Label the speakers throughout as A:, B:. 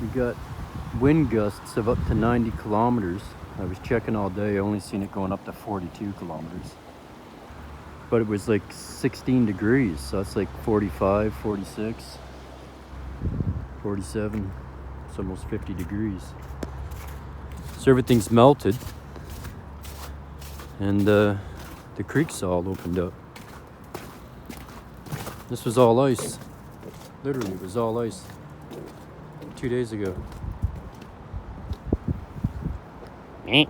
A: We got wind gusts of up to 90 kilometers. I was checking all day, I only seen it going up to 42 kilometers. But it was like 16 degrees, so that's like 45, 46, 47. It's almost 50 degrees. So everything's melted. And the creeks all opened up. This was all ice. Literally, it was all ice 2 days ago. You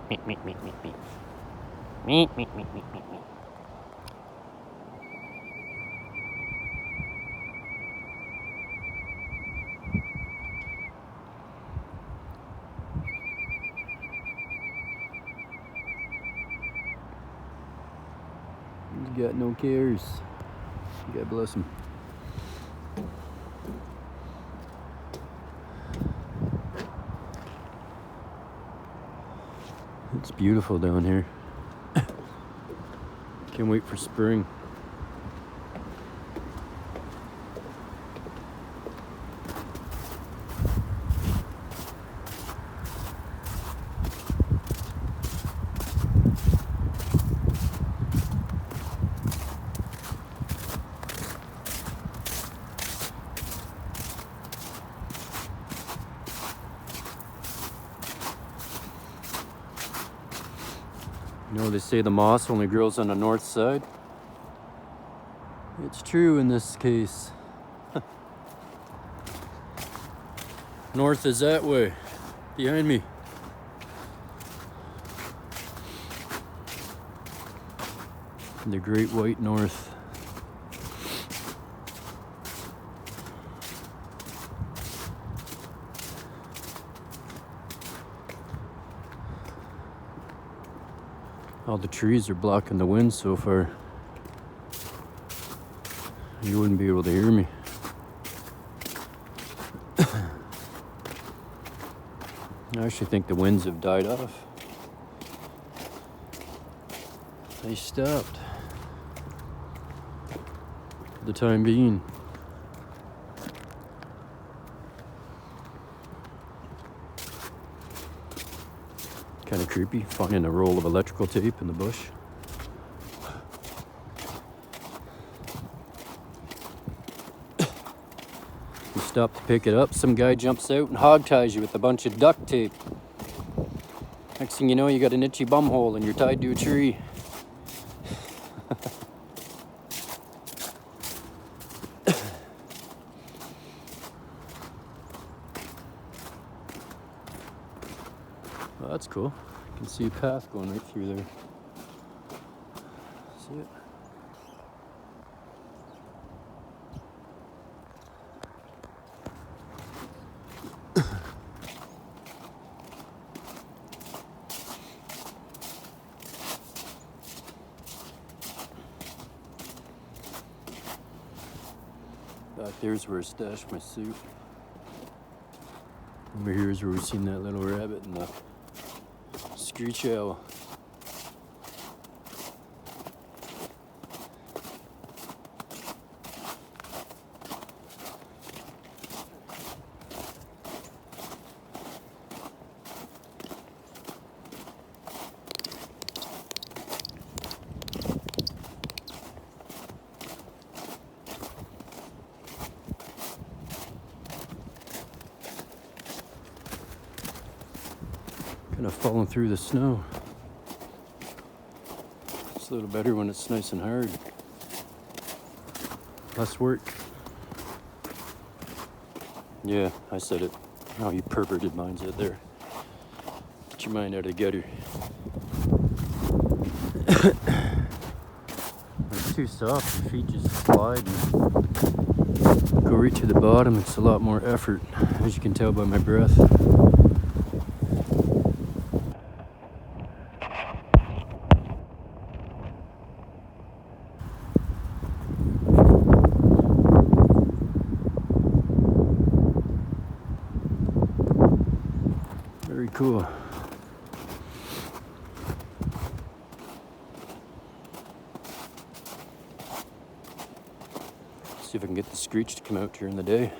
A: got no cares. God bless him. It's beautiful down here. Can't wait for spring. You know, they say the moss only grows on the north side. It's true in this case. North is that way, behind me. The Great White North. All the trees are blocking the wind so far. You wouldn't be able to hear me. I actually think the winds have died off. They stopped. For the time being. Kind of creepy, finding a roll of electrical tape in the bush. You stop to pick it up, some guy jumps out and hog ties you with a bunch of duct tape. Next thing you know, you got an itchy bum hole and you're tied to a tree. Well, that's cool. You can see a path going right through there. See it? Back there's where I stashed my suit. Over here is where we've seen that little rabbit and the screech owl. Kind of falling through the snow. It's a little better when it's nice and hard. Less work. Yeah, I said it. Oh, you perverted mindset there. Get your mind out of the gutter. It's too soft. Your feet just slide and go right to the bottom. It's a lot more effort, as you can tell by my breath. Very cool. See if I can get the screech to come out during the day.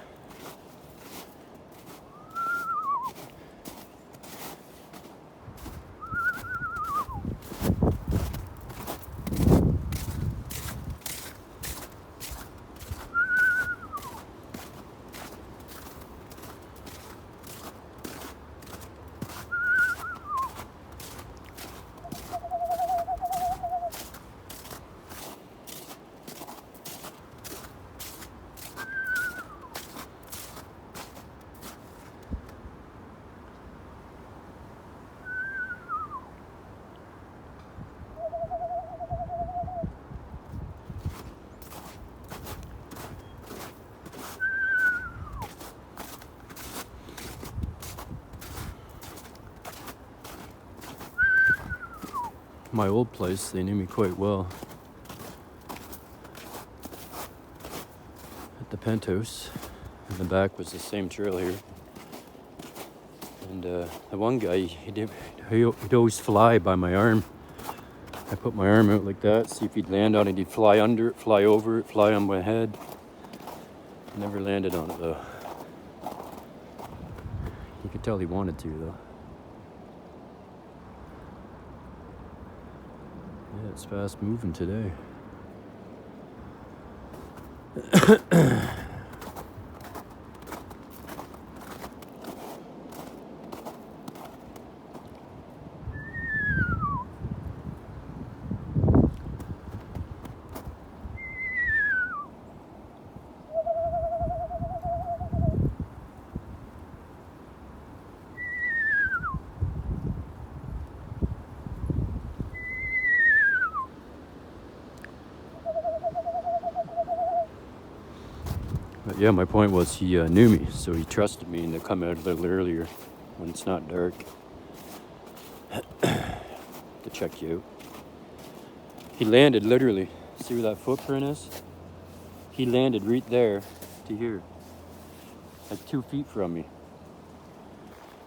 A: my old place, they knew me quite well. At the penthouse. In the back was the same trail here. And the one guy, he'd always fly by my arm. I put my arm out like that, see if he'd land on it. He'd fly under it, fly over it, fly on my head. Never landed on it though. You could tell he wanted to though. Yeah, it's fast moving today. But yeah, my point was he knew me, so he trusted me and to come out a little earlier when it's not dark to check you out. He landed literally. See where that footprint is? He landed right there to here, like 2 feet from me.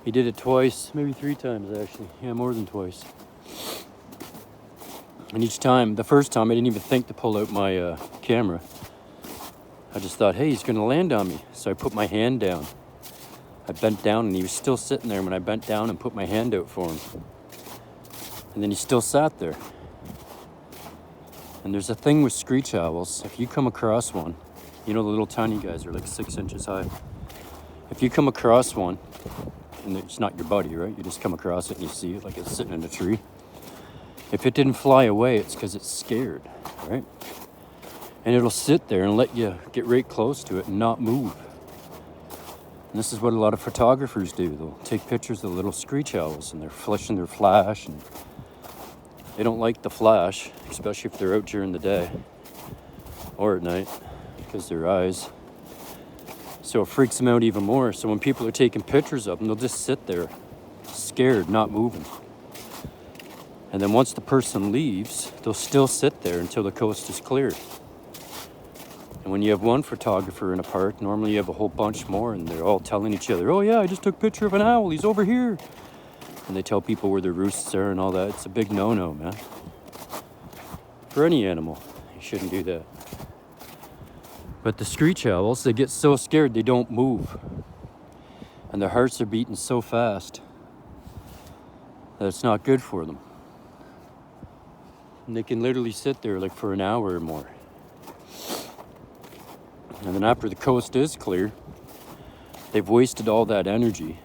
A: He did it twice, maybe 3 times actually. Yeah, more than twice. And each time, the first time I didn't even think to pull out my camera. I just thought, hey, he's gonna land on me. So I put my hand down. I bent down and he was still sitting there when I bent down and put my hand out for him. And then he still sat there. And there's a thing with screech owls. If you come across one, you know the little tiny guys are like 6 inches high. If you come across one, and it's not your buddy, right? You just come across it and you see it like it's sitting in a tree. If it didn't fly away, it's because it's scared, right? And it'll sit there and let you get right close to it and not move. And this is what a lot of photographers do. They'll take pictures of little screech owls and they're flashing their flash. And they don't like the flash, especially if they're out during the day or at night, because their eyes. So it freaks them out even more. So when people are taking pictures of them, they'll just sit there, scared, not moving. And then once the person leaves, they'll still sit there until the coast is cleared. And when you have one photographer in a park, normally you have a whole bunch more and they're all telling each other, oh yeah, I just took a picture of an owl, he's over here. And they tell people where their roosts are and all that. It's a big no-no, man. For any animal, you shouldn't do that. But the screech owls, they get so scared they don't move. And their hearts are beating so fast that it's not good for them. And they can literally sit there like for an hour or more. And then after the coast is clear, they've wasted all that energy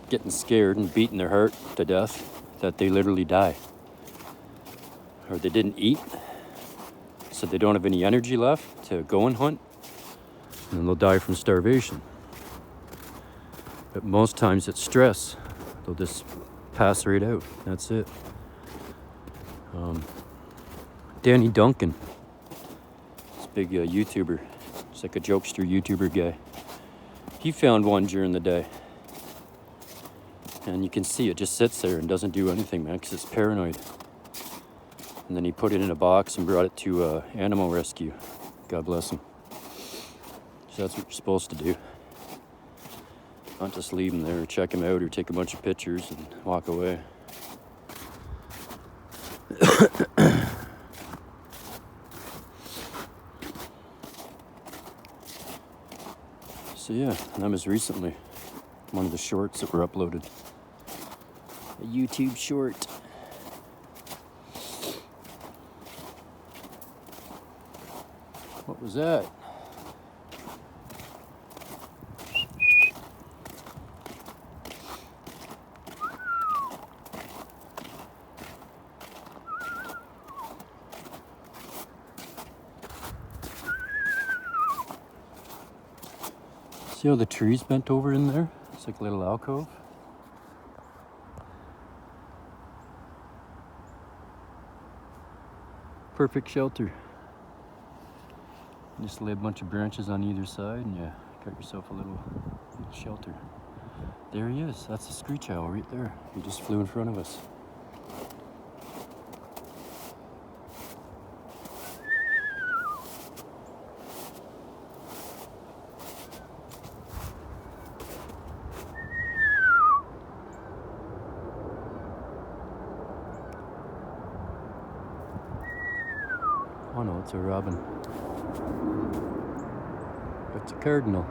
A: getting scared and beating their heart to death that they literally die. Or they didn't eat, so they don't have any energy left to go and hunt, and they'll die from starvation. But most times it's stress. They'll just pass right out. That's it. Danny Duncan, this big YouTuber, he's like a jokester YouTuber guy. He found one during the day. And you can see it just sits there and doesn't do anything, man, because it's paranoid. And then he put it in a box and brought it to animal rescue. God bless him. So that's what you're supposed to do. Not just leave him there, check him out, or take a bunch of pictures and walk away. So yeah, and that was recently one of the shorts that were uploaded. A YouTube short. What was that? See how the tree's bent over in there? It's like a little alcove. Perfect shelter. Just lay a bunch of branches on either side and you got yourself a little shelter. There he is. That's a screech owl right there. He just flew in front of us. That's a robin. That's a cardinal.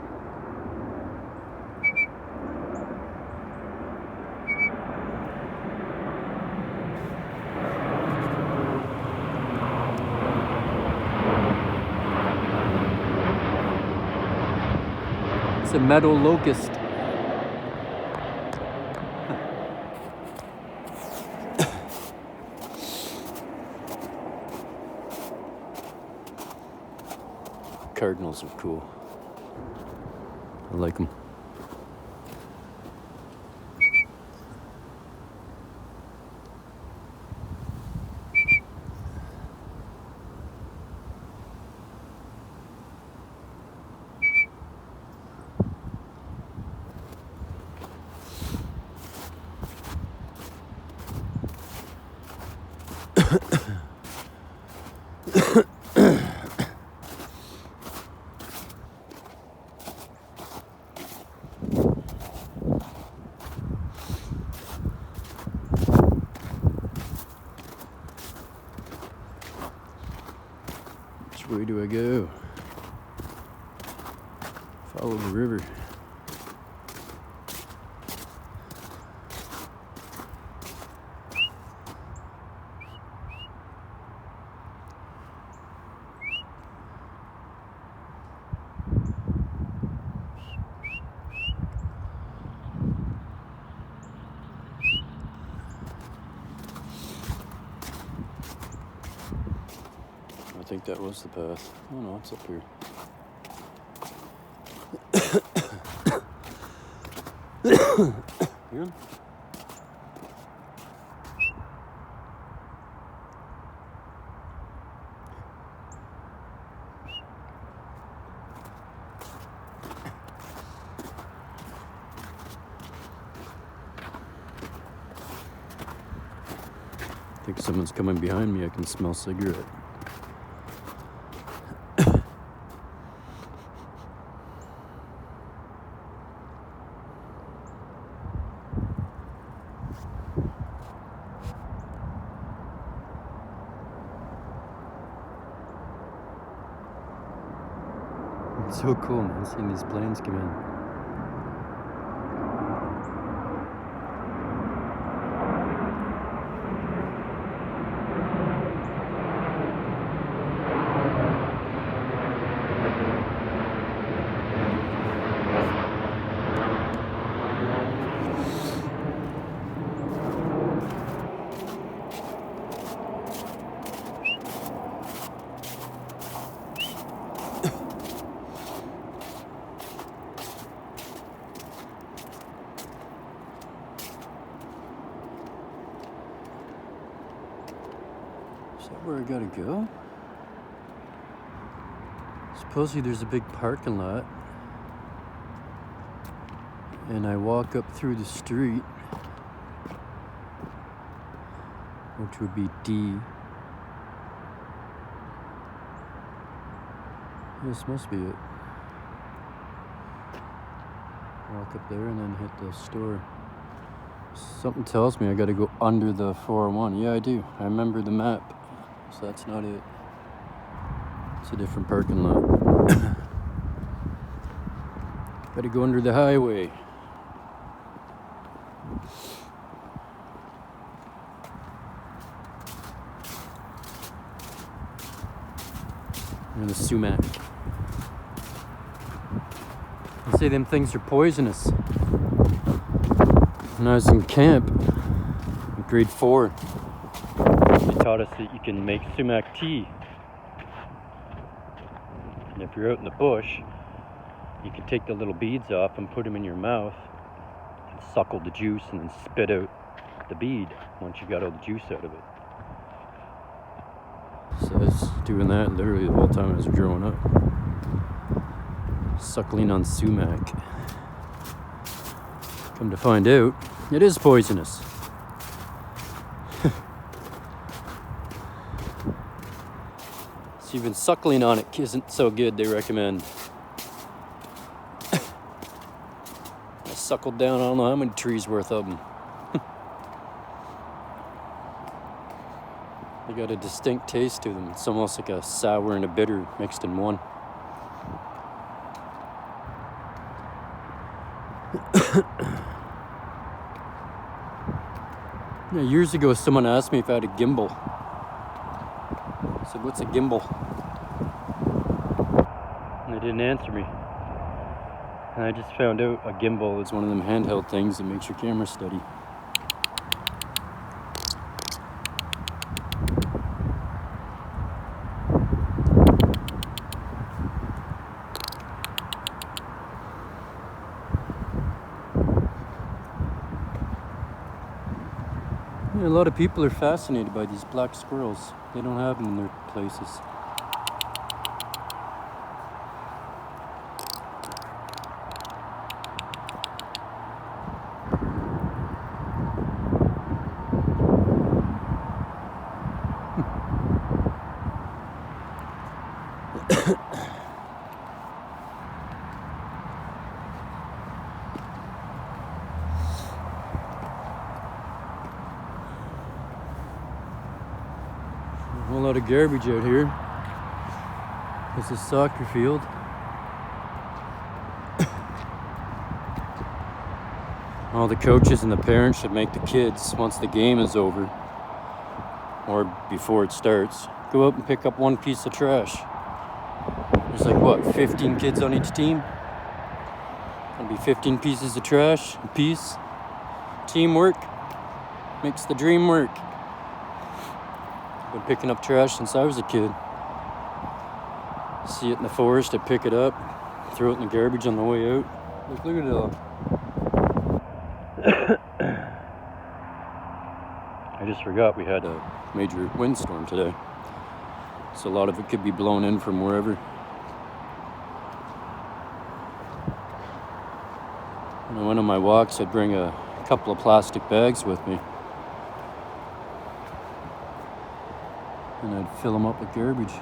A: It's a meadow locust. Cardinals are cool. I like them. Which way do I go? Follow the river. I think that was the path. Oh no, it's up here. Here? I think someone's coming behind me. I can smell cigarette. It's so cool, man, seeing these planes come in. Is that where I gotta go? Supposedly there's a big parking lot. And I walk up through the street, which would be D. This must be it. Walk up there and then hit the store. Something tells me I gotta go under the 401. Yeah, I do. I remember the map. So that's not it. It's a different parking lot. Gotta go under the highway. And the sumac. They say them things are poisonous. When I was in camp, in grade 4, they taught us that you can make sumac tea. And if you're out in the bush, you can take the little beads off and put them in your mouth and suckle the juice and then spit out the bead once you got all the juice out of it. So I was doing that literally the whole time I was growing up. Suckling on sumac. Come to find out, it is poisonous. So even suckling on it isn't so good, they recommend. I suckled down, I don't know how many trees worth of them. I got a distinct taste to them. It's almost like a sour and a bitter mixed in one. Yeah, years ago, someone asked me if I had a gimbal. I said, "What's a gimbal?" And they didn't answer me. And I just found out a gimbal is one of them handheld things that makes your camera steady. Yeah, a lot of people are fascinated by these black squirrels. They don't have them in their places. A whole lot of garbage out here. This is a soccer field. All the coaches and the parents should make the kids, once the game is over, or before it starts, go out and pick up one piece of trash. There's like, what, 15 kids on each team? That'll be 15 pieces of trash a piece. Teamwork makes the dream work. Been picking up trash since I was a kid. See it in the forest, I pick it up, throw it in the garbage on the way out. Look at it all. I just forgot we had a major windstorm today. So a lot of it could be blown in from wherever. When I went on my walks, I'd bring a couple of plastic bags with me. And I'd fill them up with garbage.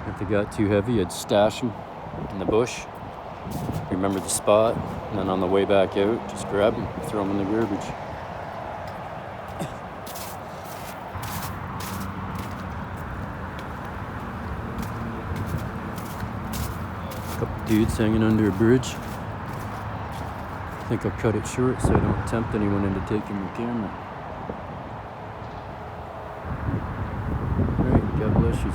A: If they got too heavy, I'd stash them in the bush. Remember the spot, and then on the way back out, just grab them, throw them in the garbage. A couple dudes hanging under a bridge. I think I'll cut it short so I don't tempt anyone into taking my camera. Alright, God bless you.